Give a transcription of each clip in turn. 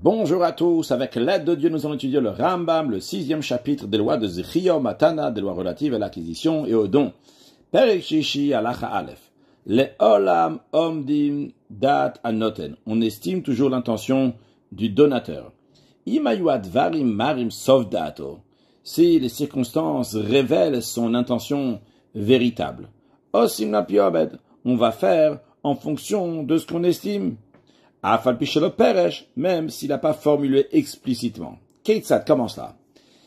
Bonjour à tous, avec l'aide de Dieu, nous allons étudier le Rambam, le 6e chapitre des lois de Zechiyah Matana, des lois relatives à l'acquisition et au don. Perek Shishi Halacha Aleph. Le Olam Omdim Dat Anoten. On estime toujours l'intention du donateur. Imayuad Varim Marim Sovdato. Si les circonstances révèlent son intention véritable. Osim Napiobed. On va faire en fonction de ce qu'on estime. Afal Pichelo Peresh, même s'il n'a pas formulé explicitement. Keitzad, comment cela?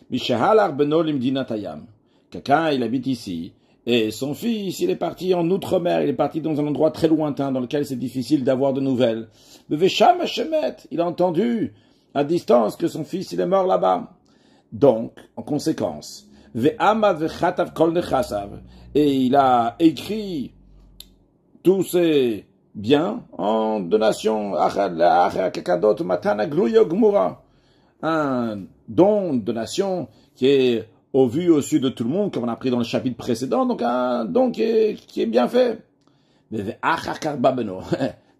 Mishahalar Benolim Dinatayam. Quelqu'un, il habite ici, et son fils, il est parti en outre-mer, il est parti dans un endroit très lointain, dans lequel c'est difficile d'avoir de nouvelles. Bevesham Shemet, il a entendu, à distance, que son fils, il est mort là-bas. Donc, en conséquence, Ve'amad Vechatav Kol Nechasav, et il a écrit tous ces bien en donation un don, donation qui est au vu au su de tout le monde, comme on a appris dans le chapitre précédent, donc un don qui est bien fait.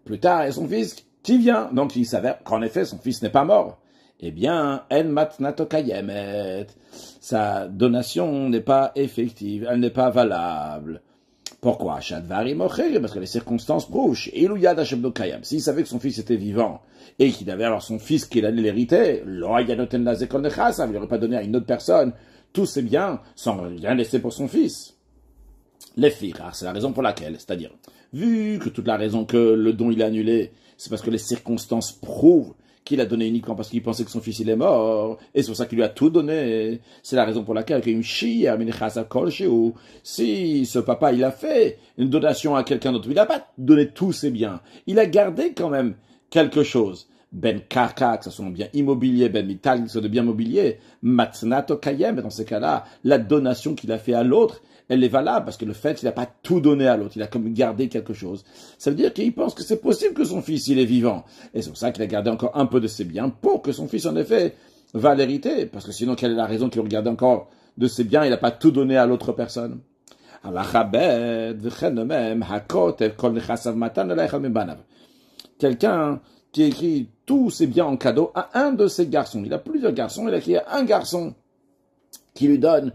Plus tard, et son fils qui vient, donc il s'avère qu'en effet son fils n'est pas mort. Eh bien, sa donation n'est pas effective, elle n'est pas valable. Pourquoi? Parce que les circonstances prouvent. S'il savait que son fils était vivant et qu'il avait alors son fils qui allait l'hériter, il n'aurait pas donné à une autre personne tous ses biens sans rien laisser pour son fils. Les filles, c'est la raison pour laquelle, c'est-à-dire, vu que toute la raison que le don il est annulé, c'est parce que les circonstances prouvent qu'il a donné uniquement parce qu'il pensait que son fils il est mort, et c'est pour ça qu'il lui a tout donné. C'est la raison pour laquelle si ce papa il a fait une donation à quelqu'un d'autre, il n'a pas donné tous ses biens, il a gardé quand même quelque chose. Ben karka, que ce soit un bien immobilier, ben mital, que ce soit de bien mobilier, matznato kayem, dans ces cas-là, la donation qu'il a fait à l'autre, elle est valable, parce que le fait qu'il n'a pas tout donné à l'autre, il a comme gardé quelque chose. Ça veut dire qu'il pense que c'est possible que son fils, il est vivant. Et c'est pour ça qu'il a gardé encore un peu de ses biens, pour que son fils, en effet, va l'hériter. Parce que sinon, quelle est la raison qu'il regarde encore de ses biens, il n'a pas tout donné à l'autre personne? Quelqu'un qui écrit tous ses biens en cadeau à un de ses garçons. Il a plusieurs garçons, il a écrit à un garçon qui lui donne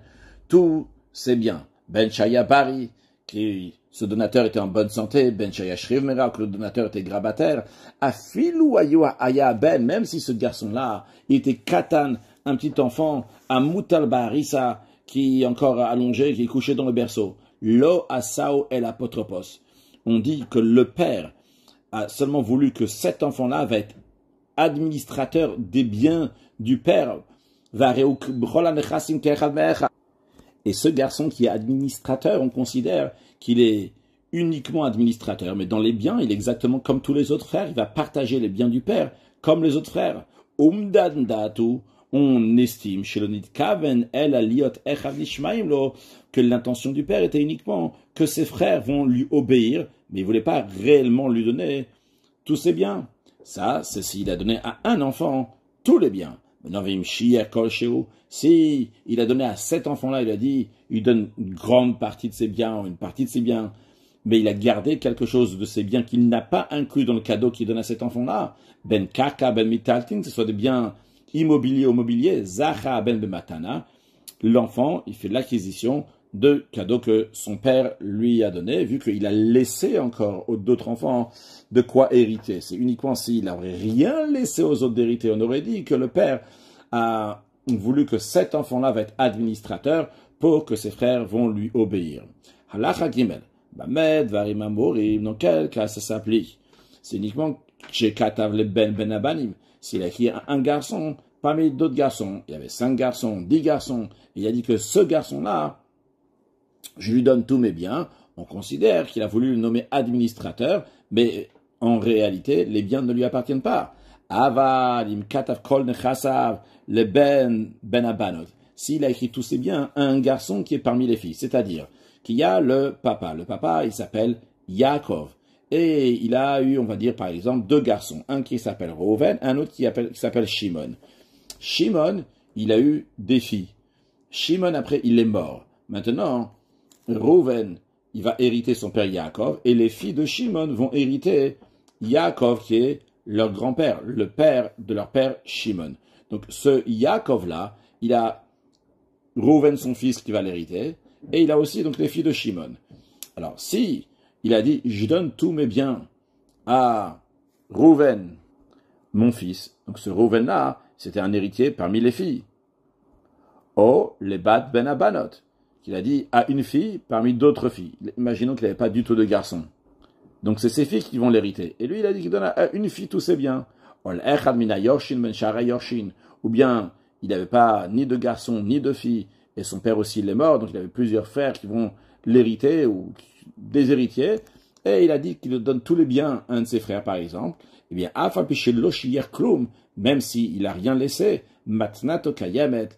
tous ses biens. Ben Chaya Bari, ce donateur était en bonne santé, Ben Chaya Shrivmera, que le donateur était grabataire, Afilu Aya Ben, même si ce garçon-là, il était katan, un petit enfant, à Mutal Barissa, qui est encore allongé, qui est couché dans le berceau. Lo Asao el Apotropos. On dit que le père a seulement voulu que cet enfant-là va être administrateur des biens du père. Et ce garçon qui est administrateur, on considère qu'il est uniquement administrateur, mais dans les biens, il est exactement comme tous les autres frères, il va partager les biens du père, comme les autres frères. On estime chez le Nidkaven el aliot echav nishmaim lo que l'intention du père était uniquement que ses frères vont lui obéir, mais il ne voulait pas réellement lui donner tous ses biens. Ça, c'est s'il a donné à un enfant tous les biens. Si il a donné à cet enfant-là, il a dit, il donne une grande partie de ses biens, une partie de ses biens, mais il a gardé quelque chose de ses biens qu'il n'a pas inclus dans le cadeau qu'il donne à cet enfant-là. Ben kaka ben mitaltin, que ce soit des biens immobilier au mobilier, Zacha ben bematana, l'enfant, il fait l'acquisition de cadeaux que son père lui a donné, vu qu'il a laissé encore aux d'autres enfants de quoi hériter. C'est uniquement s'il n'aurait rien laissé aux autres d'hériter. On aurait dit que le père a voulu que cet enfant-là va être administrateur pour que ses frères vont lui obéir. Halacha Gimel, Bamed, Varim Amorim, dans quel cas ça s'applique? C'est uniquement chez Katav le Ben Abanim. S'il a écrit un garçon, parmi d'autres garçons, il y avait 5 garçons, 10 garçons, il a dit que ce garçon-là, je lui donne tous mes biens, on considère qu'il a voulu le nommer administrateur, mais en réalité, les biens ne lui appartiennent pas. Aval, im katav kol nechasav, le ben abanot. S'il a écrit tous ses biens à un garçon qui est parmi les filles, c'est-à-dire qu'il y a le papa. Le papa, il s'appelle Yaakov. Et il a eu, on va dire, par exemple, 2 garçons. Un qui s'appelle Reuven, un autre qui s'appelle Shimon. Shimon, il a eu des filles. Shimon, après, il est mort. Maintenant, Reuven, il va hériter son père Yaakov, et les filles de Shimon vont hériter Yaakov, qui est leur grand-père, le père de leur père Shimon. Donc ce Yaakov-là, il a Rouven, son fils, qui va l'hériter, et il a aussi donc les filles de Shimon. Alors si il a dit, je donne tous mes biens à Rouven, mon fils, donc ce Rouven-là, c'était un héritier parmi les filles. Oh, les Bat Ben Abanot, qu'il a dit à une fille parmi d'autres filles. Imaginons qu'il n'avait pas du tout de garçon. Donc c'est ses filles qui vont l'hériter. Et lui, il a dit qu'il donne à une fille tous ses biens. Ou bien, il n'avait pas ni de garçon, ni de fille, et son père aussi, il est mort, donc il avait plusieurs frères qui vont l'hériter, ou des héritiers, et il a dit qu'il donne tous les biens à un de ses frères, par exemple. Eh bien, même s'il n'a rien laissé, matnato kayemet,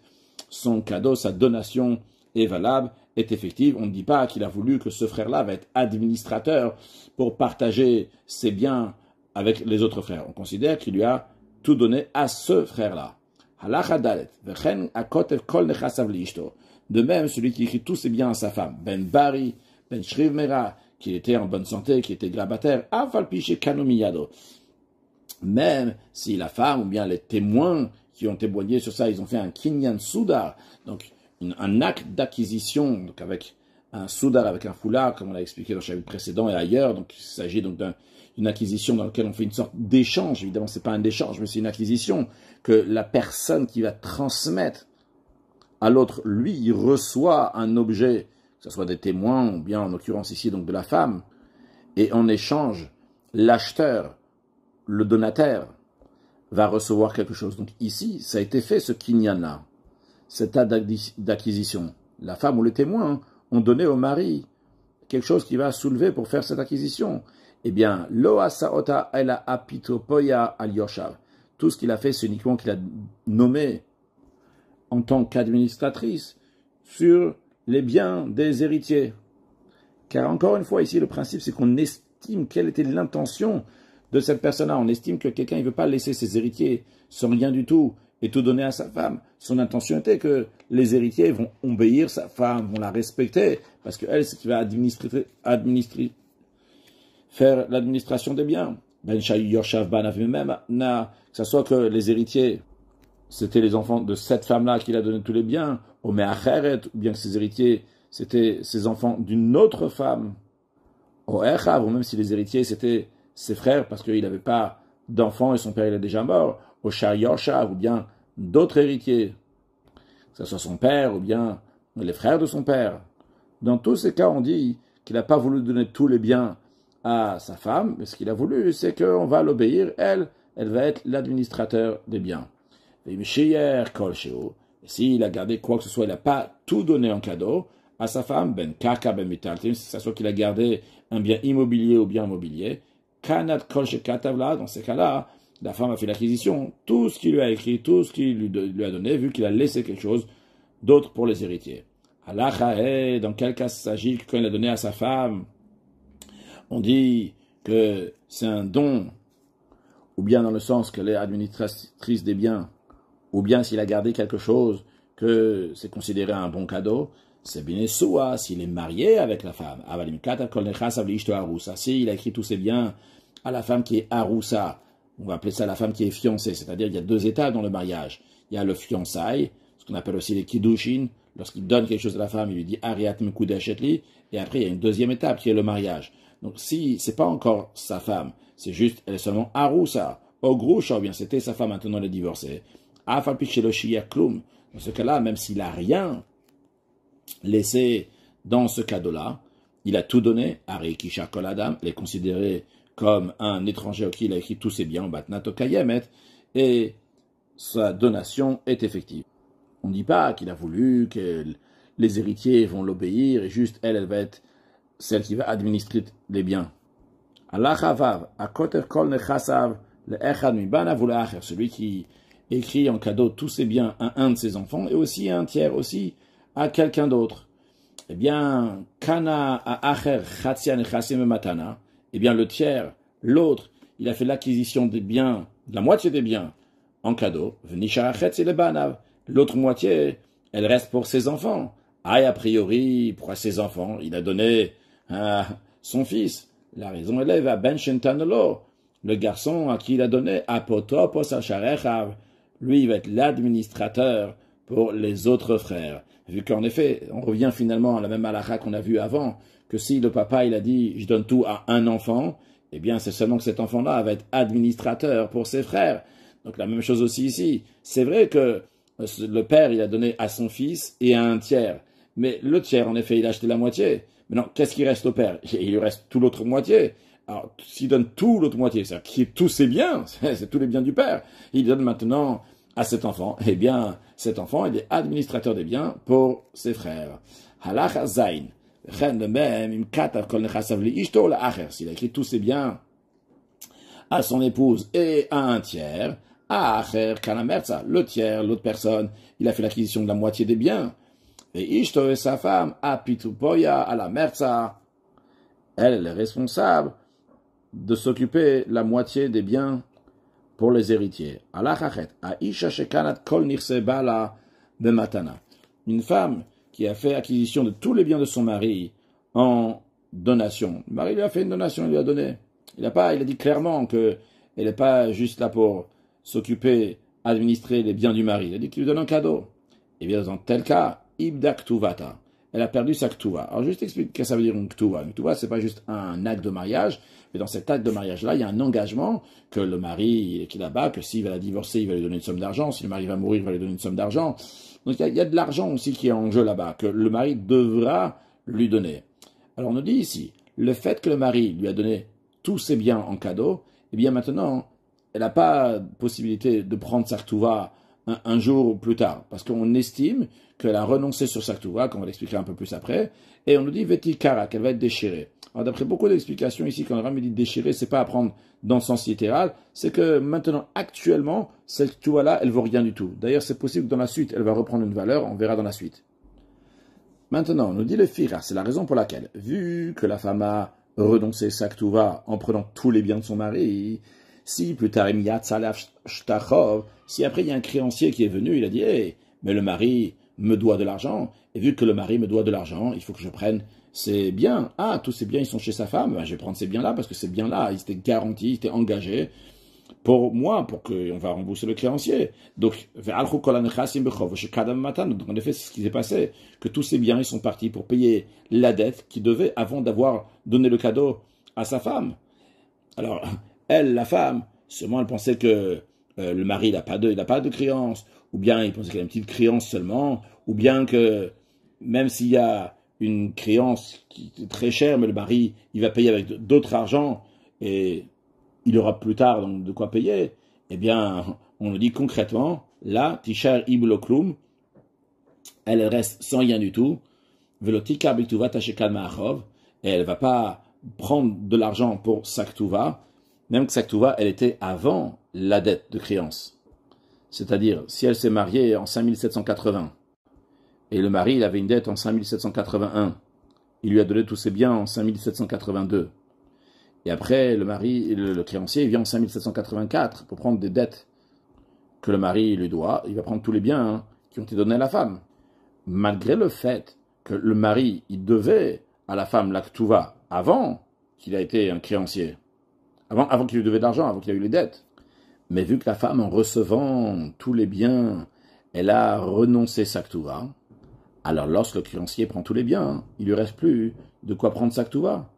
son cadeau, sa donation est valable, est effective. On ne dit pas qu'il a voulu que ce frère-là va être administrateur pour partager ses biens avec les autres frères. On considère qu'il lui a tout donné à ce frère-là. De même, celui qui écrit tous ses biens à sa femme, Ben Bari, Ben Shrivmera, qui était en bonne santé, qui était grabataire, même si la femme ou bien les témoins qui ont témoigné sur ça, ils ont fait un kinyan soudar, donc un acte d'acquisition, donc avec un soudar, avec un foulard, comme on l'a expliqué dans le chapitre précédent et ailleurs. Donc il s'agit donc d'une acquisition dans laquelle on fait une sorte d'échange. Évidemment, c'est pas un échange, mais c'est une acquisition que la personne qui va transmettre à l'autre, lui, il reçoit un objet, que ce soit des témoins ou bien en l'occurrence ici donc de la femme, et en échange, l'acheteur, le donateur, va recevoir quelque chose. Donc ici, ça a été fait, ce kinyan-là, cet acte d'acquisition. La femme ou les témoins ont donné au mari quelque chose qui va soulever pour faire cette acquisition. Eh bien, lo asaota ela apitopoya al yoshav. Tout ce qu'il a fait, c'est uniquement qu'il a nommé en tant qu'administratrice sur les biens des héritiers. Car encore une fois, ici, le principe, c'est qu'on estime quelle était l'intention de cette personne-là. On estime que quelqu'un ne veut pas laisser ses héritiers sans rien du tout et tout donner à sa femme. Son intention était que les héritiers vont obéir sa femme, vont la respecter, parce qu'elle, c'est qui va faire l'administration des biens. Ben Shayu Yoshav Banav même, que ce soit que les héritiers, c'était les enfants de cette femme-là qui a donné tous les biens, ou bien que ses héritiers, c'était ses enfants d'une autre femme, ou même si les héritiers, c'était ses frères, parce qu'il n'avait pas d'enfants et son père il est déjà mort, au Shayosha, ou bien d'autres héritiers, que ce soit son père, ou bien les frères de son père. Dans tous ces cas, on dit qu'il n'a pas voulu donner tous les biens à sa femme, mais ce qu'il a voulu, c'est qu'on va l'obéir, elle va être l'administrateur des biens. Et s'il a gardé quoi que ce soit, il n'a pas tout donné en cadeau à sa femme, ben kaka ben mitaltim, si ça soit qu'il a gardé un bien immobilier ou bien immobilier, kanat kol shekatavla, dans ces cas-là, la femme a fait l'acquisition, tout ce qu'il lui a écrit, tout ce qu'il lui a donné, vu qu'il a laissé quelque chose d'autre pour les héritiers. Halacha, dans quel cas s'agit que quand il a donné à sa femme, on dit que c'est un don, ou bien dans le sens qu'elle est administratrice des biens, ou bien s'il a gardé quelque chose, que c'est considéré un bon cadeau, c'est bien soua s'il est marié avec la femme. S'il a écrit tous ses biens à la femme qui est aroussa, on va appeler ça la femme qui est fiancée, c'est-à-dire il y a deux étapes dans le mariage. Il y a le fiançailles, ce qu'on appelle aussi les kiddushin, lorsqu'il donne quelque chose à la femme, il lui dit Ariat mekudeshetli, et après il y a une deuxième étape qui est le mariage. Donc si c'est pas encore sa femme, c'est juste, elle est seulement aroussa, au groucha, ou bien c'était sa femme, maintenant elle est divorcée. Dans ce cas-là, même s'il n'a rien laissé dans ce cadeau-là, il a tout donné à Reikisha Koladam, il est considéré comme un étranger auquel il a écrit tous ses biens, Batnato Kayemet, et sa donation est effective. On ne dit pas qu'il a voulu que les héritiers vont l'obéir, et juste elle va être celle qui va administrer les biens. Allah Chavav, Akoter Kol Nechasav, le Echad Mibana Vulacher, celui qui écrit en cadeau tous ses biens à un de ses enfants, et aussi à un tiers, aussi à quelqu'un d'autre. Eh bien, Kana a Acher Chatzia Nechasim Matana, eh bien le tiers, l'autre, il a fait l'acquisition des biens, de la moitié des biens, en cadeau. V'nisha Achetz le Banav, l'autre moitié, elle reste pour ses enfants. A priori, pour ses enfants, il a donné à son fils. La raison élève à Ben Shentanolo, le garçon à qui il a donné apotopos asharechav, lui, il va être l'administrateur pour les autres frères. Vu qu'en effet, on revient finalement à la même halakha qu'on a vu avant, que si le papa, il a dit, je donne tout à un enfant, eh bien, c'est seulement que cet enfant-là va être administrateur pour ses frères. Donc, la même chose aussi ici. C'est vrai que le père, il a donné à son fils et à un tiers. Mais le tiers, en effet, il a acheté la moitié. Maintenant, qu'est-ce qui reste au père? Il lui reste tout l'autre moitié. Alors, s'il donne tout l'autre moitié, c'est-à-dire qui est tous ses biens, c'est tous les biens du père, il donne maintenant à cet enfant, eh bien, cet enfant, il est administrateur des biens pour ses frères. Halach zayin. S'il a écrit tous ses biens à son épouse et à un tiers, le tiers, l'autre personne, il a fait l'acquisition de la moitié des biens. Et Ishto et sa femme, apitupoya à la merza, elle est responsable de s'occuper la moitié des biens pour les héritiers. Une femme qui a fait acquisition de tous les biens de son mari en donation. Le mari lui a fait une donation, il lui a donné. Il a dit clairement qu'elle n'est pas juste là pour s'occuper, administrer les biens du mari. Il a dit qu'il lui donne un cadeau. Et bien dans tel cas, ibda ktuvata. Elle a perdu sa ktuva. Alors juste explique ce que ça veut dire une ktuva. Une ktuva, c'est pas juste un acte de mariage, mais dans cet acte de mariage-là, il y a un engagement que le mari qui est là-bas, que s'il va la divorcer, il va lui donner une somme d'argent. Si le mari va mourir, il va lui donner une somme d'argent. Donc il y a de l'argent aussi qui est en jeu là-bas, que le mari devra lui donner. Alors on nous dit ici, le fait que le mari lui a donné tous ses biens en cadeau, eh bien maintenant, elle n'a pas possibilité de prendre sa ktuva un jour plus tard, parce qu'on estime qu'elle a renoncé sur sa ktuva, qu'on va l'expliquer un peu plus après, et on nous dit vetikara, qu'elle va être déchirée. Alors d'après beaucoup d'explications ici, quand le Rambam dit déchirée, c'est pas à prendre dans le sens littéral, c'est que maintenant, actuellement, cette ktuva-là, elle vaut rien du tout. D'ailleurs, c'est possible que dans la suite, elle va reprendre une valeur, on verra dans la suite. Maintenant, on nous dit le fira, c'est la raison pour laquelle, vu que la femme a renoncé sa ktuva en prenant tous les biens de son mari, si plus tard, si après il y a un créancier qui est venu, il a dit, hey, mais le mari me doit de l'argent, et vu que le mari me doit de l'argent, il faut que je prenne ses biens. Ah, tous ces biens, ils sont chez sa femme, ben, je vais prendre ces biens-là, parce que ces biens-là, ils étaient garantis, ils étaient engagés pour moi, pour qu'on va rembourser le créancier. Donc, en effet, c'est ce qui s'est passé, que tous ces biens, ils sont partis pour payer la dette qu'il devait avant d'avoir donné le cadeau à sa femme. Alors, elle, la femme, seulement elle pensait que le mari, il n'a pas de créance, ou bien il pensait qu'il a une petite créance seulement, ou bien que même s'il y a une créance qui est très chère, mais le mari, il va payer avec d'autres argent, et il aura plus tard donc de quoi payer, eh bien, on nous dit concrètement, là, Tishar Ibloklum, elle reste sans rien du tout, Velotika Biktuva Tashekal Ma'achov, et elle ne va pas prendre de l'argent pour sa ktuva, même que sa ktuva, elle était avant la dette de créance. C'est-à-dire, si elle s'est mariée en 5780, et le mari, il avait une dette en 5781, il lui a donné tous ses biens en 5782. Et après, le mari, le créancier, il vient en 5784 pour prendre des dettes que le mari lui doit. Il va prendre tous les biens qui ont été donnés à la femme. Malgré le fait que le mari, il devait à la femme la ktuva avant qu'il a été un créancier, avant qu'il lui devait de l'argent, avant qu'il ait eu les dettes. Mais vu que la femme, en recevant tous les biens, elle a renoncé sa ktuva, alors lorsque le créancier prend tous les biens, il lui reste plus de quoi prendre sa ktuva.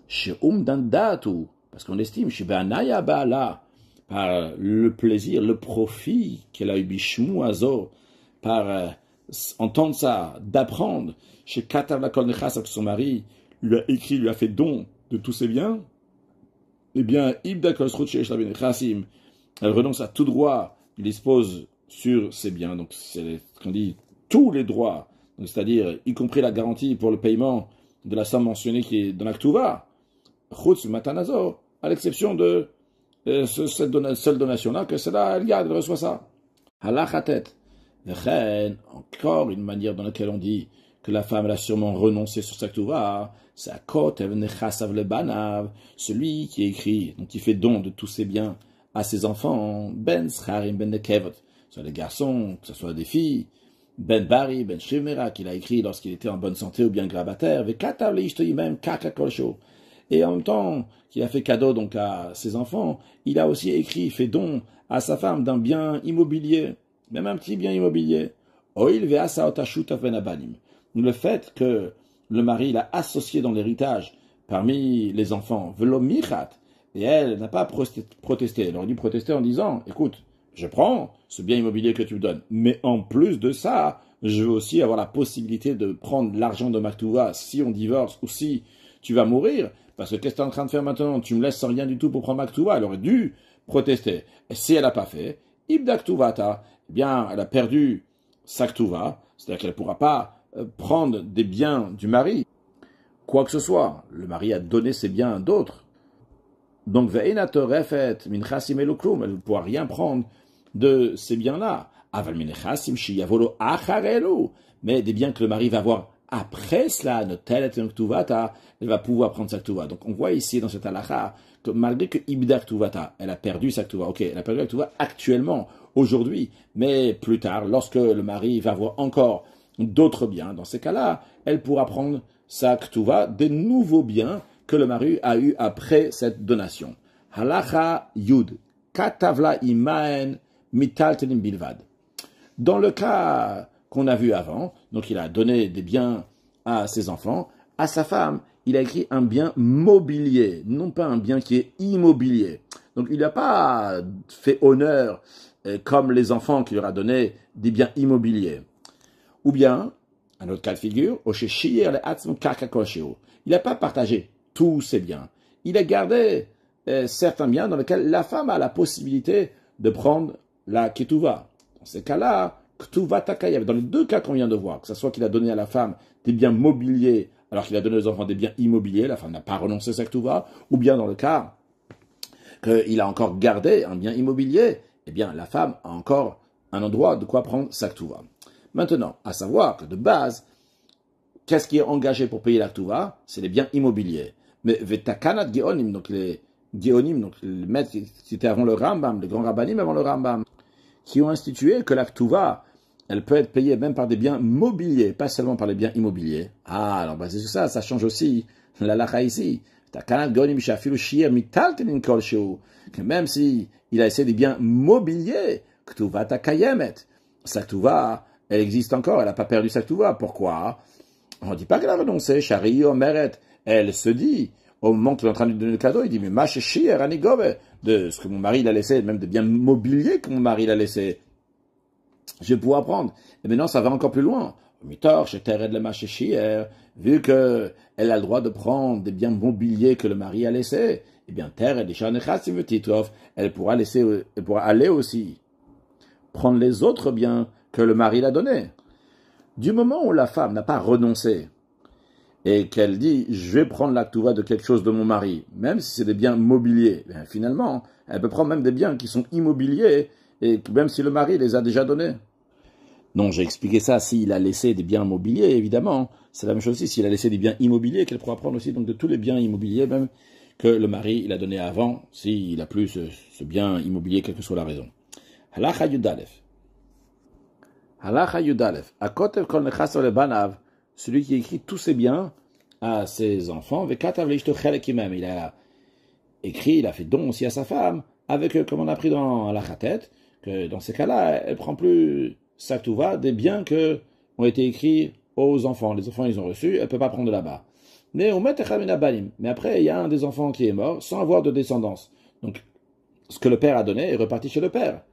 Chez Dandatu, parce qu'on estime, chez Be'anaya Ba'ala, par le plaisir, le profit qu'elle a eu Bishmu Azor, par entendre ça, d'apprendre, chez Katav la Kol Nechas, que son mari lui a écrit, lui a fait don de tous ses biens, eh bien, Ibda Kol Srut Sheish Labin Chasim, elle renonce à tout droit, il dispose sur ses biens, donc c'est ce qu'on dit, tous les droits, c'est-à-dire, y compris la garantie pour le paiement de la somme mentionnée qui est dans la Ktuva, Chutz Matanazor, à l'exception de cette seule donation-là, que celle-là, elle garde, elle reçoit ça. Halachatet. Encore une manière dans laquelle on dit que la femme elle a sûrement renoncé sur sa ktuva, c'est à Kotev Nechasav Lebanav, celui qui écrit, donc qui fait don de tous ses biens à ses enfants, Ben Scharim Ben Nekevot, soit des garçons, que ce soit des filles, Ben Bari, Ben Shivmera, qu'il a écrit lorsqu'il était en bonne santé ou bien grabataire, Vekatav Leishtoyimem Kaka Kolsho. Et en même temps qu'il a fait cadeau donc à ses enfants, il a aussi écrit, fait don à sa femme d'un bien immobilier, même un petit bien immobilier. Le fait que le mari l'a associé dans l'héritage parmi les enfants, et elle n'a pas protesté. Elle aurait dû protester en disant, écoute, je prends ce bien immobilier que tu me donnes, mais en plus de ça, je veux aussi avoir la possibilité de prendre l'argent de Maktuva si on divorce ou si tu vas mourir, parce que qu'est-ce que tu es en train de faire maintenant? Tu me laisses sans rien du tout pour prendre Maktuva. Elle aurait dû protester. Et si elle n'a pas fait, Ibdaktuvata, eh bien, elle a perdu sa Ktuva, c'est-à-dire qu'elle ne pourra pas prendre des biens du mari, quoi que ce soit. Le mari a donné ses biens à d'autres. Donc, elle ne pourra rien prendre de ces biens-là. Mais des biens que le mari va avoir après cela, elle va pouvoir prendre sa Ktuva. Donc, on voit ici dans cette halakha que malgré que Ibda Ktuvata, elle a perdu sa Ktuva. Ok, elle a perdu la Ktuva actuellement, aujourd'hui, mais plus tard, lorsque le mari va avoir encore d'autres biens, dans ces cas-là, elle pourra prendre sa Ktuva des nouveaux biens que le mari a eu après cette donation. Halacha Yud, Katavla Imaen Mitaltelim Bilvad. Dans le cas qu'on a vu avant, donc il a donné des biens à ses enfants, à sa femme, il a écrit un bien mobilier, non pas un bien qui est immobilier. Donc il n'a pas fait honneur, comme les enfants qu'il leur a donné, des biens immobiliers. Ou bien, un autre cas de figure, il n'a pas partagé tous ses biens. Il a gardé certains biens dans lesquels la femme a la possibilité de prendre la ketouva. Dans ces cas-là, ketouva takayev. Dans les deux cas qu'on vient de voir, que ce soit qu'il a donné à la femme des biens mobiliers, alors qu'il a donné aux enfants des biens immobiliers, la femme n'a pas renoncé à sa ketouva, ou bien dans le cas qu'il a encore gardé un bien immobilier, eh bien la femme a encore un endroit de quoi prendre sa ketouva. Maintenant, à savoir que de base, qu'est-ce qui est engagé pour payer la ketouva? C'est les biens immobiliers. Mais vetakanat geonim, donc les Géonim, donc les maîtres qui étaient avant le Rambam, les grands rabbanim avant le Rambam, qui ont institué que la Ktuva, elle peut être payée même par des biens mobiliers, pas seulement par les biens immobiliers. Ah, alors basé sur ça, ça change aussi la lacha ici. Que même si il a essayé des biens mobiliers, Ktuva takayemet, sa Ktuva, elle existe encore, elle n'a pas perdu sa Ktuva. Pourquoi? On ne dit pas qu'elle a renoncé, Shari Omeret, elle se dit, au moment qu'il est en train de lui donner le cadeau, il dit, mais ma chéchie, Ranigove, de ce que mon mari l'a laissé, même des biens mobiliers que mon mari l'a laissé, je vais pouvoir prendre. Et maintenant, ça va encore plus loin. Vu que elle a le droit de prendre des biens mobiliers que le mari a laissés, eh bien, elle pourra aller aussi prendre les autres biens que le mari l'a donnés. Du moment où la femme n'a pas renoncé, et qu'elle dit, je vais prendre la Ktuva de quelque chose de mon mari, même si c'est des biens mobiliers, bien, finalement, elle peut prendre même des biens qui sont immobiliers, et même si le mari les a déjà donnés. Non, j'ai expliqué ça, s'il a laissé des biens mobiliers, évidemment, c'est la même chose aussi, s'il a laissé des biens immobiliers, qu'elle pourra prendre aussi donc de tous les biens immobiliers, même que le mari il a donné avant, s'il a plus ce bien immobilier, quelle que soit la raison. Halacha Yudalef. Halacha Yudalef. Akotev kol nechas lebanav. Celui qui écrit tous ses biens à ses enfants, il a écrit, il a fait don aussi à sa femme, avec, comme on a appris dans la Khatet, que dans ces cas-là, elle prend plus sa Ktuva des biens qui ont été écrits aux enfants. Les enfants, ils ont reçu, elle ne peut pas prendre là-bas. Mais après, il y a un des enfants qui est mort sans avoir de descendance. Donc, ce que le père a donné est reparti chez le père.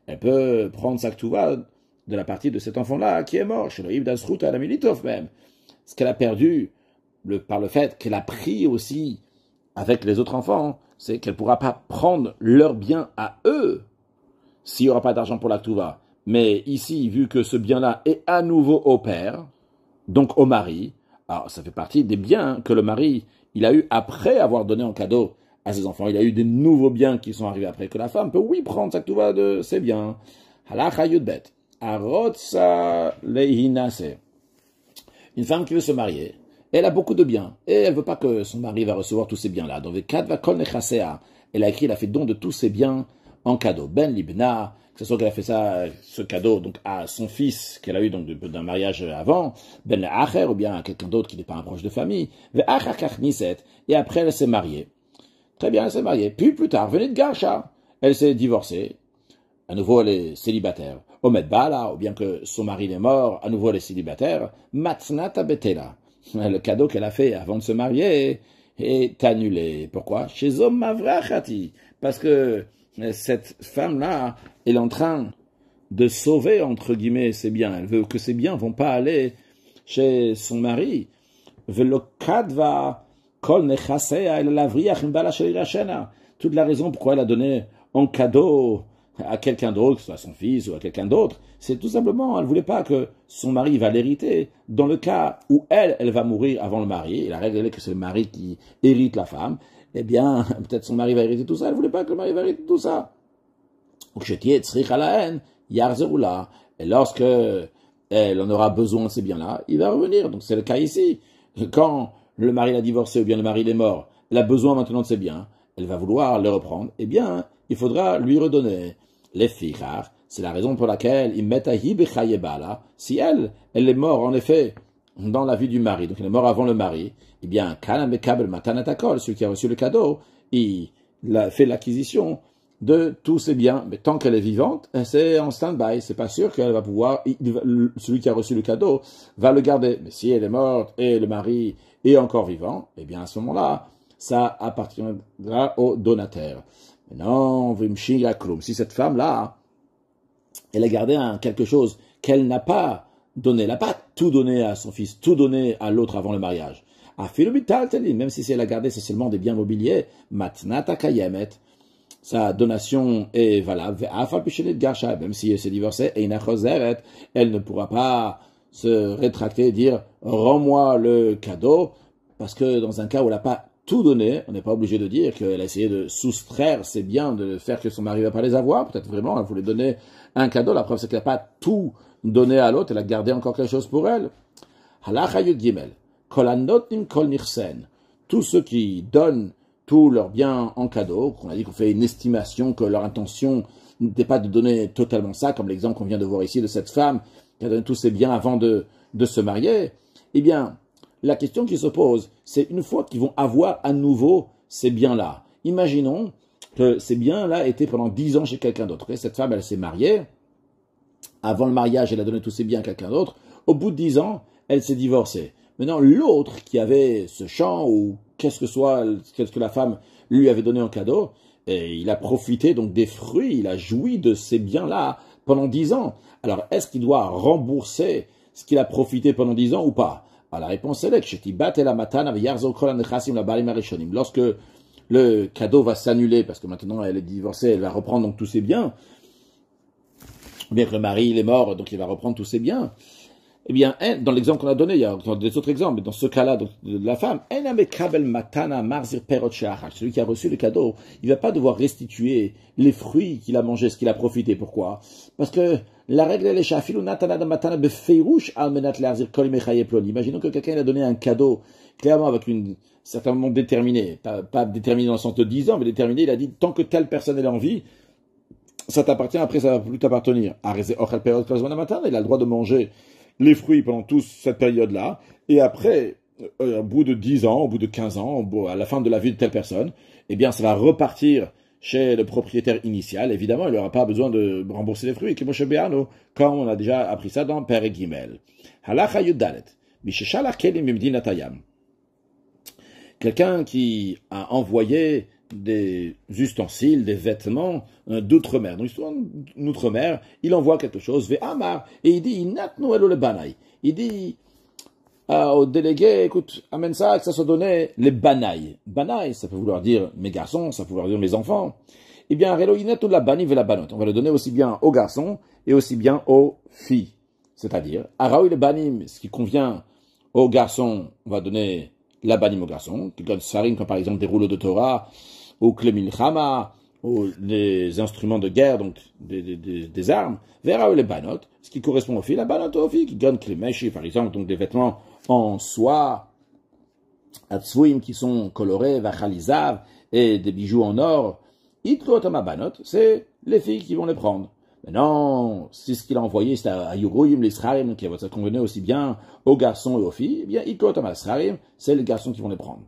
Elle peut prendre sa Ktuva de la partie de cet enfant-là qui est mort, chez le Ibdasrut à la Militov même. Ce qu'elle a perdu par le fait qu'elle a pris aussi avec les autres enfants, c'est qu'elle ne pourra pas prendre leurs biens à eux s'il n'y aura pas d'argent pour la Ktuva. Mais ici, vu que ce bien-là est à nouveau au père, donc au mari, alors ça fait partie des biens que le mari, il a eu après avoir donné en cadeau à ses enfants. Il a eu des nouveaux biens qui sont arrivés après, que la femme peut, oui, prendre sa Ktuva de ses biens. Halacha Yudbet. Arotsa leihinase. Une femme qui veut se marier, elle a beaucoup de biens, et elle ne veut pas que son mari va recevoir tous ces biens-là. Donc, elle a écrit, elle a fait don de tous ses biens en cadeau. Ben Libna, que ce soit qu'elle a fait ça, ce cadeau, donc à son fils qu'elle a eu donc d'un mariage avant, Ben Acher, ou bien à quelqu'un d'autre qui n'est pas un proche de famille, et après elle s'est mariée. Très bien, elle s'est mariée. Puis plus tard, venez de Garsha, elle s'est divorcée. À nouveau, elle est célibataire. Omed Bala, ou bien que son mari est mort, à nouveau elle est célibataire. Matznata Betela. Le cadeau qu'elle a fait avant de se marier est annulé. Pourquoi? Chez Zom Mavrachati. Parce que cette femme-là, elle est en train de sauver, entre guillemets, ses biens. Elle veut que ses biens ne vont pas aller chez son mari. Velokadva kol nechasea el lavriach imbala shelirashena. Toute la raison pourquoi elle a donné en cadeau à quelqu'un d'autre, soit à son fils ou à quelqu'un d'autre, c'est tout simplement, elle voulait pas que son mari va l'hériter. Dans le cas où elle va mourir avant le mari, et la règle est que c'est le mari qui hérite la femme, eh bien, peut-être son mari va hériter tout ça, elle voulait pas que le mari va hériter tout ça. Et lorsque elle en aura besoin de ces biens-là, il va revenir. Donc c'est le cas ici. Quand le mari l'a divorcé ou bien le mari est mort, elle a besoin maintenant de ses biens, elle va vouloir les reprendre, eh bien, il faudra lui redonner. Les filles, c'est la raison pour laquelle ils mettent à Hibechayebala. Si elle est morte, en effet, dans la vie du mari, donc elle est morte avant le mari, eh bien, Kanamekabel Matanatakol, celui qui a reçu le cadeau, il a fait l'acquisition de tous ses biens. Mais tant qu'elle est vivante, c'est en stand-by. C'est pas sûr qu'elle va pouvoir, celui qui a reçu le cadeau va le garder. Mais si elle est morte et le mari est encore vivant, eh bien, à ce moment-là, ça appartiendra au donataire. Non, si cette femme-là, elle a gardé quelque chose qu'elle n'a pas donné, elle n'a pas tout donné à son fils, tout donné à l'autre avant le mariage. Même si elle a gardé essentiellement des biens mobiliers, matnata kayemet, sa donation est valable, même si elle s'est divorcée, elle ne pourra pas se rétracter et dire « rends-moi le cadeau », parce que dans un cas où elle n'a pas tout donné, on n'est pas obligé de dire qu'elle a essayé de soustraire ses biens, de faire que son mari ne va pas les avoir. Peut-être vraiment, elle voulait donner un cadeau. La preuve, c'est qu'elle n'a pas tout donné à l'autre. Elle a gardé encore quelque chose pour elle. Halacha Yud Gimel. Kol hanotim kol nirsen. Tous ceux qui donnent tous leurs biens en cadeau, qu'on a dit qu'on fait une estimation, que leur intention n'était pas de donner totalement ça, comme l'exemple qu'on vient de voir ici de cette femme qui a donné tous ses biens avant de se marier, eh bien, la question qui se pose, c'est une fois qu'ils vont avoir à nouveau ces biens-là. Imaginons que ces biens-là étaient pendant 10 ans chez quelqu'un d'autre. Cette femme, elle s'est mariée. Avant le mariage, elle a donné tous ses biens à quelqu'un d'autre. Au bout de 10 ans, elle s'est divorcée. Maintenant, l'autre qui avait ce champ ou qu'est-ce que la femme lui avait donné en cadeau, et il a profité donc des fruits, il a joui de ces biens-là pendant 10 ans. Alors, est-ce qu'il doit rembourser ce qu'il a profité pendant 10 ans ou pas? La réponse est lorsque le cadeau va s'annuler, parce que maintenant elle est divorcée, elle va reprendre donc tous ses biens, bien que le mari il est mort, donc il va reprendre tous ses biens. Eh bien, dans l'exemple qu'on a donné, il y a des autres exemples, mais dans ce cas-là, donc, de la femme, celui qui a reçu le cadeau, il ne va pas devoir restituer les fruits qu'il a mangés, ce qu'il a profité. Pourquoi? Parce que la règle, elle est imaginons que quelqu'un a donné un cadeau, clairement avec un certain moment déterminé, pas déterminé dans le sens de 10 ans, mais déterminé, il a dit, tant que telle personne est en vie, ça t'appartient, après ça ne va plus t'appartenir. Il a le droit de manger les fruits pendant toute cette période-là, et après, au bout de 10 ans, au bout de 15 ans, à la fin de la vie de telle personne, eh bien, ça va repartir chez le propriétaire initial. Évidemment, il n'aura pas besoin de rembourser les fruits, comme on a déjà appris ça dans Père Gimel. Halacha Yudalet. Quelqu'un qui a envoyé des ustensiles, des vêtements d'outre-mer. Donc, d'outre-mer, il envoie quelque chose, Ve'amar, et il dit, il dit au délégué, écoute, amène ça, que ça soit donné les banaï. Banaï, ça peut vouloir dire mes garçons, ça peut vouloir dire mes enfants. Eh bien, ou la bani la banot. On va le donner aussi bien aux garçons et aussi bien aux filles. C'est-à-dire, araoui le banim, ce qui convient aux garçons, on va donner la banim aux garçons, qui donnent sarim, comme par exemple des rouleaux de Torah, ou klemil chama, ou les instruments de guerre, donc des armes, vers les banot, ce qui correspond aux filles, la banot aux filles, qui donnent klemeshi, par exemple, donc des vêtements en soie, atsouim qui sont colorés, vachalizav, et des bijoux en or, Itlootamabanot, c'est les filles qui vont les prendre. Maintenant, si ce qu'il a envoyé, c'est à Yuruim, l'Israël, qui ça convenait aussi bien aux garçons et aux filles, eh bien, Itlootamabanot, c'est les garçons qui vont les prendre.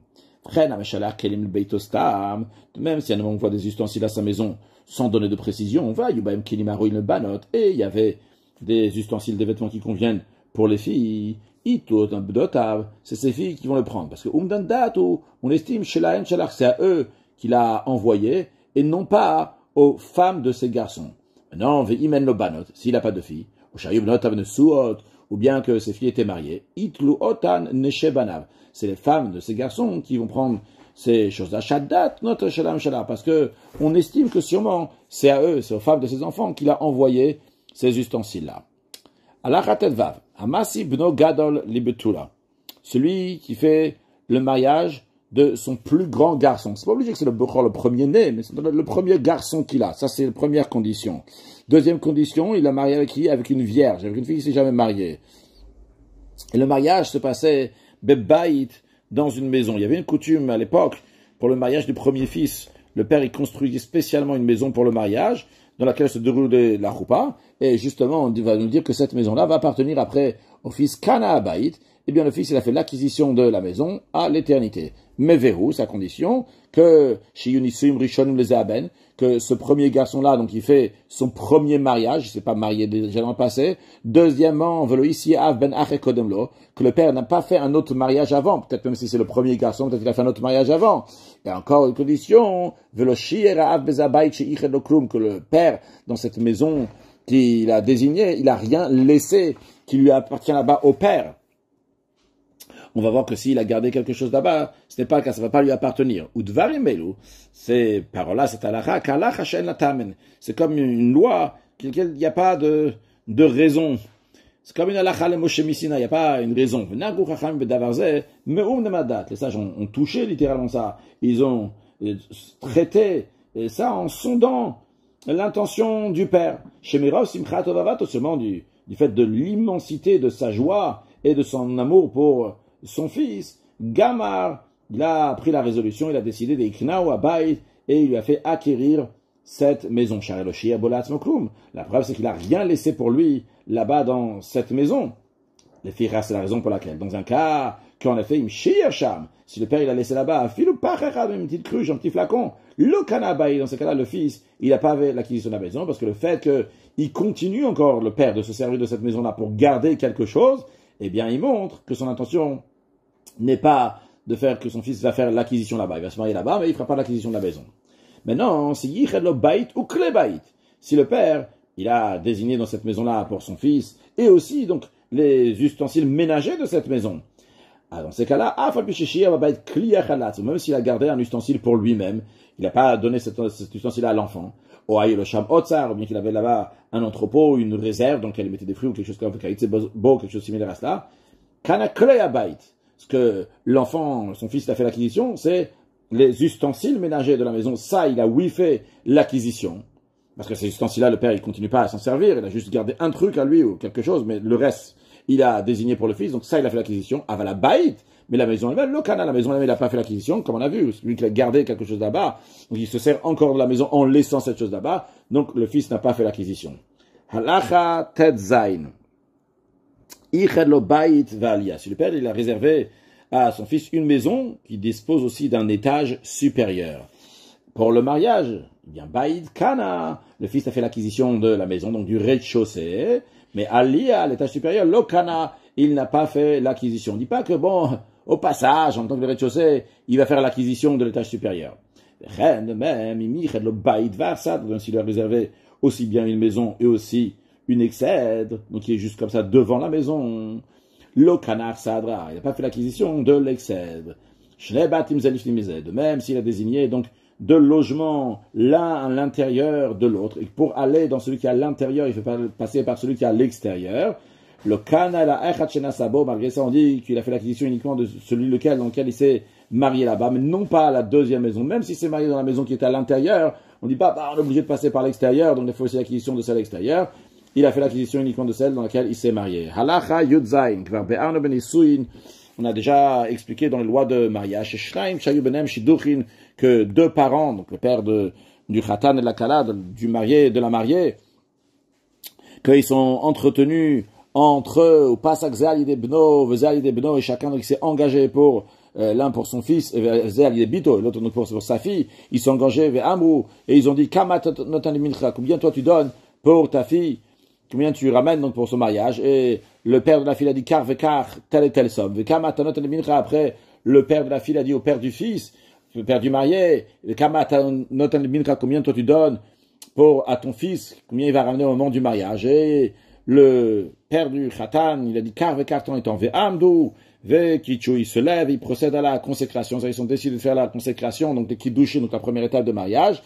Même si un homme envoie des ustensiles à sa maison sans donner de précision, on va, Yubaim Kilimaruim le Banot, et il y avait des ustensiles, des vêtements qui conviennent pour les filles, c'est ces filles qui vont le prendre. Parce que on estime chez c'est à eux qu'il a envoyé, et non pas aux femmes de ces garçons. Maintenant, Ve'imen lo Banot, s'il n'a pas de filles, ou bien que ses filles étaient mariées, Itlu Otan Neshebanav. C'est les femmes de ces garçons qui vont prendre ces choses-là. Shaddat, notre Shalam Shalah, parce que on estime que sûrement c'est à eux, c'est aux femmes de ses enfants qu'il a envoyé ces ustensiles-là. Alachatet Vav, Amasi Bno Gadol Libetula. Celui qui fait le mariage de son plus grand garçon. C'est pas obligé que c'est le premier-né, mais c'est le premier garçon qu'il a. Ça, c'est la première condition. Deuxième condition, il a marié avec qui? Avec une vierge, avec une fille qui s'est jamais mariée. Et le mariage se passait bebaït dans une maison. Il y avait une coutume à l'époque pour le mariage du premier fils. Le père, il construisait spécialement une maison pour le mariage, dans laquelle se déroulait la choupa. Et justement, on va nous dire que cette maison-là va appartenir après au fils Kana Abaït. Eh bien, le fils, il a fait l'acquisition de la maison à l'éternité. Mais verrou, sa condition, que chez Yunisum Rishon les Aben, que ce premier garçon-là, donc il fait son premier mariage, il s'est pas marié déjà dans le passé. Deuxièmement, velo ici av ben achekodemlo, que le père n'a pas fait un autre mariage avant. Peut-être même si c'est le premier garçon, peut-être qu'il a fait un autre mariage avant. Et encore une condition, velo shir av bezabait chez ichedoklum, que le père, dans cette maison qu'il a désignée, il a rien laissé qui lui appartient là-bas au père. On va voir que s'il a gardé quelque chose là-bas, ce n'est pas le cas, ça ne va pas lui appartenir. Ou dvarimelu, ces paroles-là, c'est alacha, kalacha shen la tamen. C'est comme une loi, il n'y a pas de raison. C'est comme une alacha le Moshe Missina, il n'y a pas une raison. Nagu chacham bedavarze, meum de madat. Les sages ont touché littéralement ça. Ils ont traité ça en sondant l'intention du père. Shemirov simchat ovavat, seulement du fait de l'immensité de sa joie et de son amour pour son fils, Gamar, il a pris la résolution, il a décidé d'Iknao Abayt et il lui a fait acquérir cette maison. La preuve, c'est qu'il n'a rien laissé pour lui là-bas dans cette maison. Les filles, c'est la raison pour laquelle. Dans un cas, qu'en a fait Sham, si le père il a laissé là-bas, une petite cruche, un petit flacon, le Kanabaï, dans ce cas-là, le fils, il n'a pas l'acquisition de la maison, parce que le fait qu'il continue encore, le père, de se servir de cette maison-là pour garder quelque chose, eh bien, il montre que son intention n'est pas de faire que son fils va faire l'acquisition là-bas. Il va se marier là-bas, mais il ne fera pas l'acquisition de la maison. Maintenant, si Yichad lo Bait ou Klebait, si le père, il a désigné dans cette maison-là pour son fils, et aussi, donc, les ustensiles ménagers de cette maison. Ah, dans ces cas-là, même s'il a gardé un ustensile pour lui-même, il n'a pas donné cet ustensile à l'enfant. Ou bien qu'il avait là-bas un entrepôt, une réserve dans laquelle il mettait des fruits ou quelque chose comme ça, quelque chose similaire à cela. Ce que l'enfant, son fils, a fait l'acquisition, c'est les ustensiles ménagers de la maison. Ça, il a fait l'acquisition. Parce que ces ustensiles-là, le père, il continue pas à s'en servir. Il a juste gardé un truc à lui ou quelque chose, mais le reste, il a désigné pour le fils. Donc ça, il a fait l'acquisition. Avala Baït. Mais la maison elle-même, le canal, la maison elle-même, il n'a pas fait l'acquisition, comme on a vu. C'est lui qui a gardé quelque chose là-bas. Donc il se sert encore de la maison en laissant cette chose là-bas. Donc le fils n'a pas fait l'acquisition. Halacha Tetzain. Ichad lo Baït Valia. Si le père, il a réservé à son fils une maison qui dispose aussi d'un étage supérieur. Pour le mariage, eh bien, Baït Kana. Le fils a fait l'acquisition de la maison, donc du rez-de-chaussée. Mais Alia, l'étage supérieur, lo Kana, il n'a pas fait l'acquisition. On ne dit pas que, bon, au passage, en tant que le rez-de-chaussée, il va faire l'acquisition de l'étage supérieur. Même, donc s'il a réservé aussi bien une maison et aussi une excède, donc il est juste comme ça devant la maison. Le canard sadra, il n'a pas fait l'acquisition de l'excède. De même s'il a désigné donc deux logements, l'un à l'intérieur de l'autre. Et pour aller dans celui qui est à l'intérieur, il faut passer par celui qui est à l'extérieur. Le canal à Echatchena Sabo, malgré ça, on dit qu'il a fait l'acquisition uniquement de celui dans lequel il s'est marié là-bas, mais non pas à la deuxième maison. Même s'il s'est marié dans la maison qui était à l'intérieur, on dit pas, on est obligé de passer par l'extérieur, donc il faut aussi l'acquisition de celle à l'extérieur. Il a fait l'acquisition uniquement de celle dans laquelle il s'est marié. Halacha Yudzain, Kvar Be'arno ben Isuin. On a déjà expliqué dans les lois de mariage, que deux parents, donc le père de du khatan et de la kala, du marié et de la mariée, qu'ils sont entretenus entre eux, ou pas Zéali des Bno, Zéali des Bno, et chacun donc, s'est engagé pour l'un pour son fils, Zéali des Bito, l'autre pour sa fille, ils sont engagés vers Amrou, et ils ont dit, combien toi tu donnes pour ta fille, combien tu ramènes donc pour son mariage, et le père de la fille a dit, car, telle et telle somme, après, le père de la fille a dit au père du fils, le père du marié, combien toi tu donnes à ton fils, combien il va ramener au moment du mariage, et le père du khatan, il a dit car ton étant ve'amdu, ve'kichu, il se lève, il procède à la consécration, ils ont décidé de faire la consécration, donc des kiddushin, donc la première étape de mariage,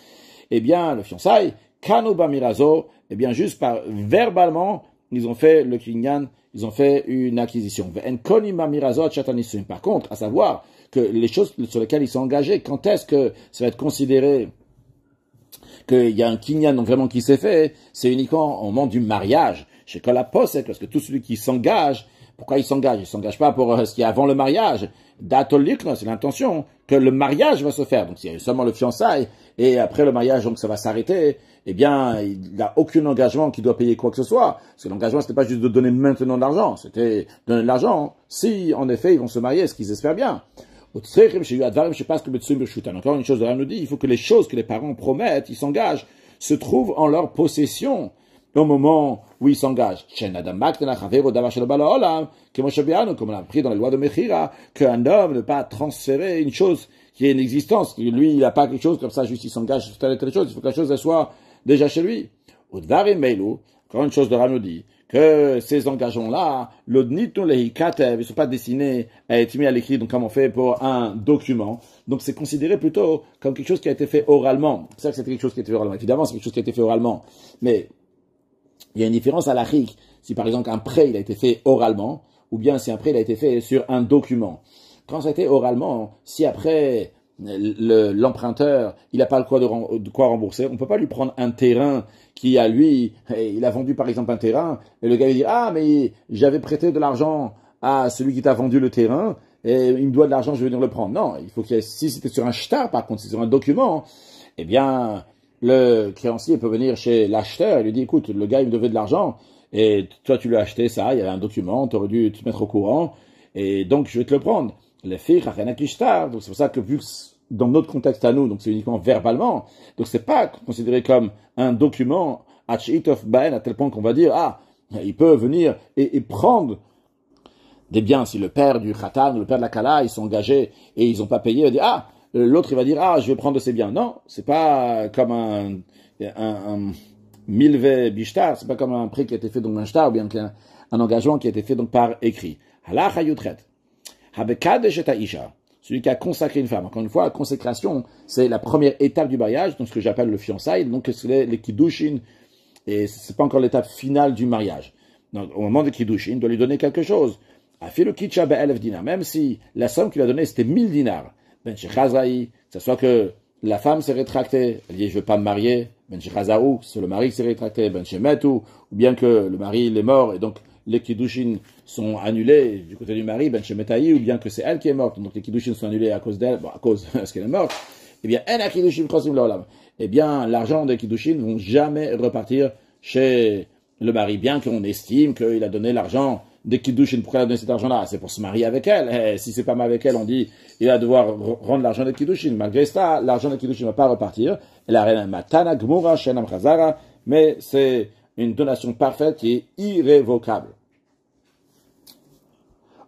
eh bien, le fiançailles, kanu bamirazo, eh bien, juste verbalement, ils ont fait le kinyan, ils ont fait une acquisition. Par contre, à savoir que les choses sur lesquelles ils sont engagés, quand est-ce que ça va être considéré qu'il y a un kinyan donc vraiment qui s'est fait, c'est uniquement au moment du mariage. Chez Kolapos, parce que tout celui qui s'engage, pourquoi il s'engage? Il s'engage pas pour ce qui est avant le mariage. Datolikno, c'est l'intention que le mariage va se faire. Donc, s'il y a seulement le fiançailles, et après le mariage, donc ça va s'arrêter, eh bien, il n'a aucun engagement qui doit payer quoi que ce soit. Parce que l'engagement, c'était pas juste de donner maintenant de l'argent, c'était donner de l'argent si, en effet, ils vont se marier, ce qu'ils espèrent bien. Encore une chose de là nous dit, il faut que les choses que les parents promettent, ils s'engagent, se trouvent en leur possession au moment où ils s'engagent. Comme on a appris dans les lois de Mechira, qu'un homme ne peut pas transférer une chose qui est une existence. Lui, il n'a pas quelque chose comme ça, juste il s'engage sur telle et telle chose. Il faut que la chose elle soit déjà chez lui. Encore une chose de là nous dit, que ces engagements-là, ils ne sont pas destinés à être mis à l'écrit, donc comme on fait pour un document. Donc c'est considéré plutôt comme quelque chose qui a été fait oralement. C'est ça que c'était quelque chose qui a été fait oralement. Évidemment, c'est quelque chose qui a été fait oralement. Mais il y a une différence à l'achik. Si par exemple un prêt il a été fait oralement, ou bien si un prêt il a été fait sur un document. Quand ça a été oralement, si après l'emprunteur, il n'a pas le de quoi rembourser, on peut pas lui prendre un terrain qui a lui, il a vendu par exemple un terrain, et le gars il dit ah mais j'avais prêté de l'argent à celui qui t'a vendu le terrain, et il me doit de l'argent, je vais venir le prendre. Non, il faut si c'était sur un shtar par contre, si c'est sur un document, eh bien le créancier peut venir chez l'acheteur et lui dit écoute, le gars il me devait de l'argent, et toi tu lui as acheté ça, il y avait un document, tu aurais dû te mettre au courant, et donc je vais te le prendre. Les filles, donc c'est pour ça que vu que dans notre contexte à nous, donc c'est uniquement verbalement, donc c'est pas considéré comme un document à tel point qu'on va dire, ah, il peut venir et prendre des biens. Si le père du khatan, le père de la kala, ils sont engagés et ils ont pas payé, il va dire, ah, l'autre il va dire, ah, je vais prendre de ces biens. Non, c'est pas comme un milve bishtar, c'est pas comme un prêt qui a été fait donc un shtar, ou bien un engagement qui a été fait donc par écrit. Halach hayutret. Celui qui a consacré une femme. Encore une fois, la consécration, c'est la première étape du mariage, donc ce que j'appelle le fiançailles, donc c'est les kiddushin, et c'est pas encore l'étape finale du mariage. Donc, au moment de kiddushin, il doit lui donner quelque chose. Même si la somme qu'il a donnée, c'était 1000 dinars. Ben shechazraï, que ce soit que la femme s'est rétractée, elle dit je veux pas me marier, ben shechazaou, c'est le mari qui s'est rétracté, ben shemetu, ou bien que le mari il est mort, et donc les kiddushin sont annulés du côté du mari, ben shemetaï, ou bien que c'est elle qui est morte, donc les kiddushin sont annulés à cause d'elle, bon, à cause parce qu'elle est morte, eh bien, eh bien, l'argent des kiddushin vont jamais repartir chez le mari, bien qu'on estime qu'il a donné l'argent des kiddushin. Pourquoi il a donné cet argent-là? C'est pour se marier avec elle. Et si c'est pas mal avec elle, on dit, il va devoir rendre l'argent des kiddushin. Malgré ça, l'argent des kiddushin ne va pas repartir. Elle a matana gmura shenam chazara, mais c'est une donation parfaite qui est irrévocable.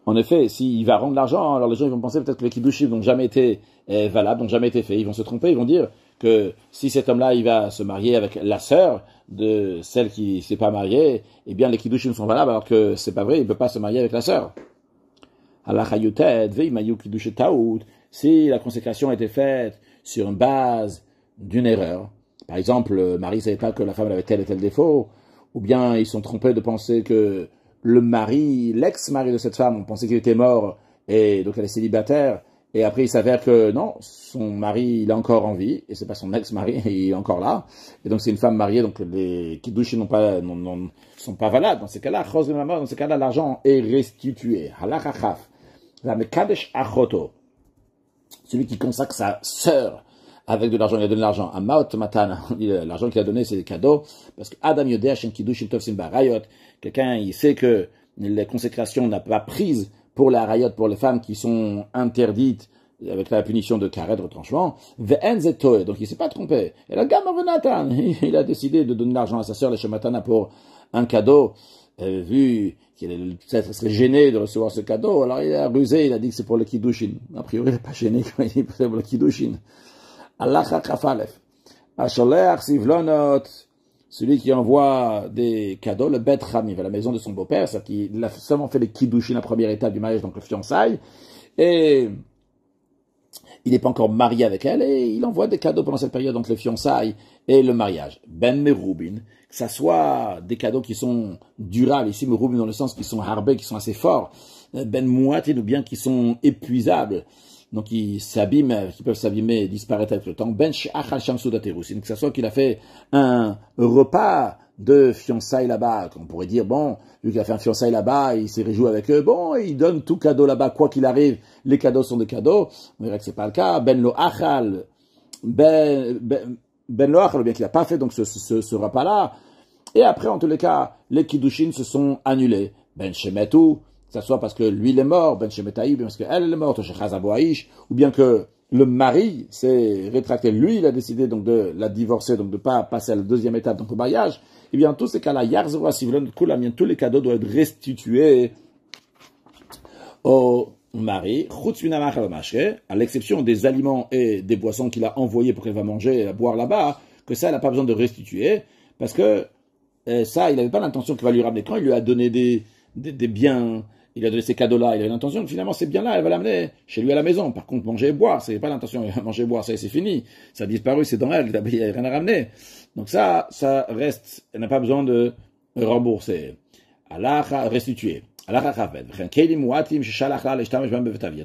En effet, s'il va rendre l'argent, alors les gens ils vont penser peut-être que les kiddushin n'ont jamais été valables, n'ont jamais été faits. Ils vont se tromper, ils vont dire que si cet homme-là, il va se marier avec la sœur de celle qui s'est pas mariée, eh bien les kiddushin sont valables, alors que c'est pas vrai, il peut pas se marier avec la sœur. Si la consécration était faite sur une base d'une erreur, par exemple, le mari ne savait pas que la femme avait tel et tel défaut, ou bien ils sont trompés de penser que le mari, l'ex-mari de cette femme, on pensait qu'il était mort, et donc elle est célibataire, et après il s'avère que non, son mari, il est encore en vie, et c'est pas son ex-mari, il est encore là, et donc c'est une femme mariée, donc les kiddushin sont pas valables. Dans ces cas-là, l'argent est restitué. Halachachaf, la mekadesh achoto, celui qui consacre sa sœur avec de l'argent, il a donné l'argent. Amaot matana, l'argent qu'il a donné, c'est des cadeaux. Parce que Adam Yodea, Shen Kiddushin Tov Simba Rayot, quelqu'un, il sait que la consécration n'a pas prise pour la rayot, pour les femmes qui sont interdites avec la punition de carré de retranchement. Ve'en zetoe, donc il s'est pas trompé. Et la gamme Nathan, il a décidé de donner l'argent à sa sœur, la Shematana, pour un cadeau, vu qu'il serait gêné de recevoir ce cadeau, alors il a rusé, il a dit que c'est pour le Kiddushin. A priori, il n'est pas gêné quand il dit que c'est pour le Kiddushin. Allah Chafalef. Asholech Sivlonot, celui qui envoie des cadeaux, le Bet Rami, à la maison de son beau-père, c'est-à-dire qu'il a seulement fait le Kiddushin, la première étape du mariage, donc le fiançailles, et il n'est pas encore marié avec elle, et il envoie des cadeaux pendant cette période entre les fiançailles et le mariage. Ben Meroubin, que ça soit des cadeaux qui sont durables, ici Meroubin dans le sens qui sont harbés, qui sont assez forts, Ben Mouatin ou bien qui sont épuisables, donc qui s'abîment, qui peuvent s'abîmer et disparaître avec le temps. Ben She'achal Shamsu Daterusin, que ça soit qu'il a fait un repas de fiançailles là-bas, qu'on pourrait dire, bon, lui qui a fait un fiançailles là-bas, il s'est réjoui avec eux, bon, il donne tout cadeau là-bas, quoi qu'il arrive, les cadeaux sont des cadeaux. On verra que c'est pas le cas. Ben lo achal, ben lo achal, bien qu'il n'a pas fait donc ce repas-là. Et après, en tous les cas, les kiddushin se sont annulés. Ben shemetu, que ça soit parce que lui il est mort, ben shemetaï, parce qu'elle est morte, ou bien que le mari s'est rétracté, lui il a décidé donc de la divorcer, donc de pas passer à la deuxième étape, donc au mariage. Eh bien, tous ces cas-là, Yarzora Sivlon Kulam, tous les cadeaux doivent être restitués au mari, à l'exception des aliments et des boissons qu'il a envoyés pour qu'elle va manger et boire là-bas, que ça, elle n'a pas besoin de restituer, parce que ça, il n'avait pas l'intention qu'il va lui ramener. Quand il lui a donné des biens, il a donné ces cadeaux-là, il avait l'intention que finalement ces biens-là, elle va l'amener chez lui à la maison. Par contre, manger et boire, c'est pas l'intention, manger et boire, ça c'est fini. Ça a disparu, c'est dans elle, il n'y a rien à ramener. Donc ça reste, elle n'a pas besoin de rembourser. Allah restituer. De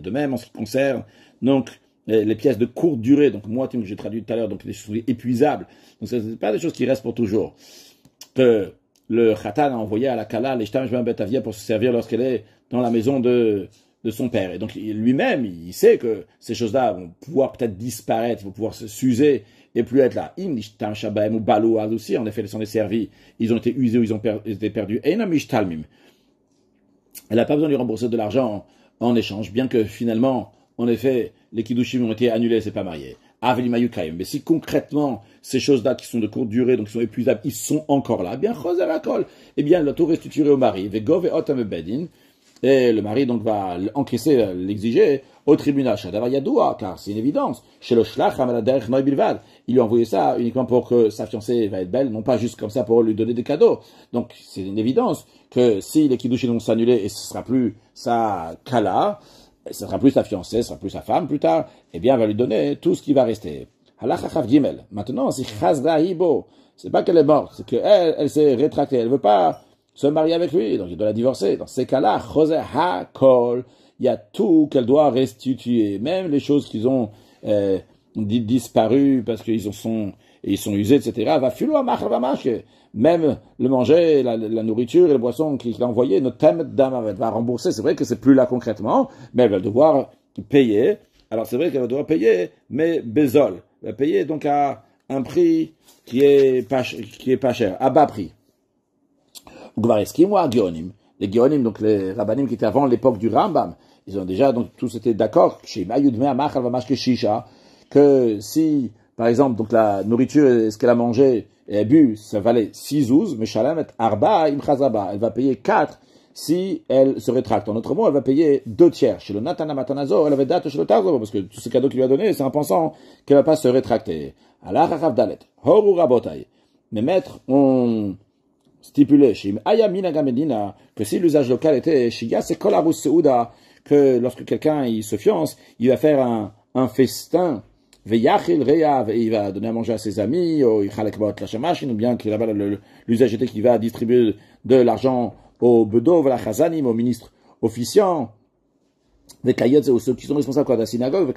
même, en ce qui concerne, donc, les pièces de courte durée, donc, muatim, que j'ai traduit tout à l'heure, donc, des choses épuisables. Donc, ce n'est pas des choses qui restent pour toujours. Que le Khatan a envoyé à la Kala, les Shtam Shbam Betavia, pour se servir lorsqu'elle est dans la maison de son père. Et donc, lui-même, il sait que ces choses-là vont pouvoir peut-être disparaître, vont pouvoir s'user et plus être là. In Shtam Shabaem ou Balou aussi, en effet, ils s'en est servis. Ils ont été usés ou ils ont été perdus. Einam Ishtalmim. Elle n'a pas besoin de lui rembourser de l'argent en échange, bien que finalement, en effet, les kiddushim ont été annulés, c'est pas marié. Mais si concrètement, ces choses-là qui sont de courte durée, donc qui sont épuisables, ils sont encore là, bien, eh bien, le tout restituerait au mari. Et le mari, donc, va encaisser, l'exiger au tribunal. Car c'est une évidence. Chez le shlach, il lui a envoyé ça uniquement pour que sa fiancée va être belle, non pas juste comme ça pour lui donner des cadeaux. Donc, c'est une évidence que si les kiddushim vont s'annuler et ce sera plus sa kala, ce sera plus sa fiancée, ce sera plus sa femme plus tard, eh bien, elle va lui donner tout ce qui va rester. Maintenant, si chazda hibo, c'est pas qu'elle est morte, c'est qu'elle, elle s'est rétractée, elle veut pas se marier avec lui, donc il doit la divorcer. Dans ces cas-là, il y a tout qu'elle doit restituer, même les choses qu'ils ont disparu parce qu'ils sont usés, etc. Va filoua machravamash, même le manger, la nourriture et les boissons qu'il a envoyées, notre thème d'âme va rembourser. C'est vrai que c'est plus là concrètement, mais elle va devoir payer. Alors c'est vrai qu'elle va devoir payer, mais bézol. Elle va payer donc à un prix qui est pas cher, à bas prix. Les Géonim, donc les Rabbanim qui étaient avant l'époque du Rambam, ils ont déjà donc tous été d'accord que si, par exemple, donc la nourriture, ce qu'elle a mangé et a bu, ça valait 6 ouz, mais Shalem et Arba im Chazaba, elle va payer 4 si elle se rétracte. En autre mot, elle va payer 2 tiers. Chez le Natana Matanazo, elle avait date chez le Tazo, parce que tous ces cadeaux qu'il lui a donnés, c'est en pensant qu'elle va pas se rétracter. Allah Rachav Dalet, Horu Rabotai. Mes maîtres ont stipulé, que si l'usage local était Shiga, c'est Kolarus Seuda, que lorsque quelqu'un il se fiance, il va faire un festin, Veyachil Reyav, et il va donner à manger à ses amis, ou bien qu'il là-bas l'usage était qu'il va distribuer de l'argent au bedo, à la chazanim, au ministre officiant, ou ceux qui sont responsables de la synagogue,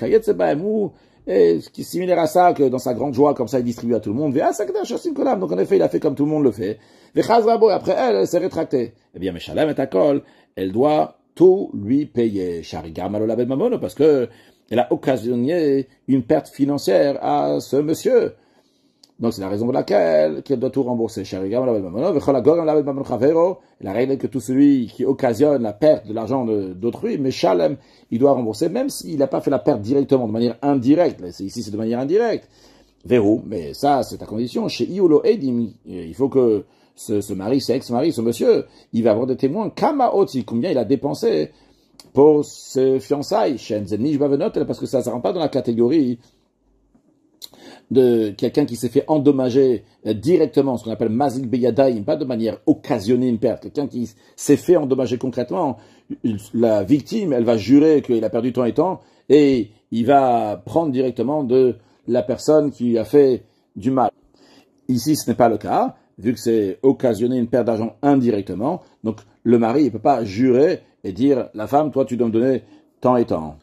et ce qui est similaire à ça, que dans sa grande joie, comme ça, il distribue à tout le monde. Donc en effet, il a fait comme tout le monde le fait. Et après elle s'est rétractée. Eh bien, Meshalem et Akol, elle doit tout lui payer. Parce que elle a occasionné une perte financière à ce monsieur. Donc c'est la raison pour laquelle qu'elle doit tout rembourser. La règle est que tout celui qui occasionne la perte de l'argent d'autrui, mais Shalem, il doit rembourser, même s'il n'a pas fait la perte directement, de manière indirecte. Ici, c'est de manière indirecte. Verrou, mais ça, c'est ta condition. Chez Iulo Edim, il faut que ce mari, ce ex-mari, ce monsieur, il va avoir des témoins. Kama Oti, combien il a dépensé pour ses fiançailles. Parce que ça ne rentre pas dans la catégorie de quelqu'un qui s'est fait endommager directement, ce qu'on appelle mazik beyadaim, pas de manière occasionnée une perte. Quelqu'un qui s'est fait endommager concrètement, la victime, elle va jurer qu'il a perdu temps et temps, et il va prendre directement de la personne qui a fait du mal. Ici, ce n'est pas le cas, vu que c'est occasionné une perte d'argent indirectement. Donc, le mari, il peut pas jurer et dire, la femme, toi, tu dois me donner temps et temps.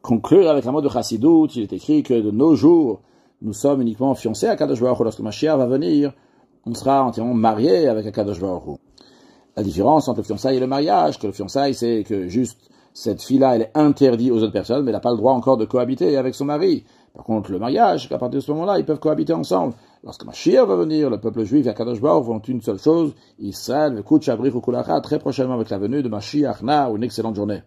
Conclure avec la mot de Chassidut, il est écrit que de nos jours, nous sommes uniquement fiancés à Kadosh Baruch Hu. Lorsque Mashiach va venir, on sera entièrement mariés avec Kadosh Baruch Hu. La différence entre le fiançailles et le mariage, que le fiançailles, c'est que juste cette fille-là, elle est interdite aux autres personnes, mais elle n'a pas le droit encore de cohabiter avec son mari. Par contre, le mariage, qu'à partir de ce moment-là, ils peuvent cohabiter ensemble. Lorsque Mashiach va venir, le peuple juif et Kadosh Baruch Hu vont une seule chose, Israël, Vekut Shabrich Ukulacha, très prochainement avec la venue de Mashiach, une excellente journée.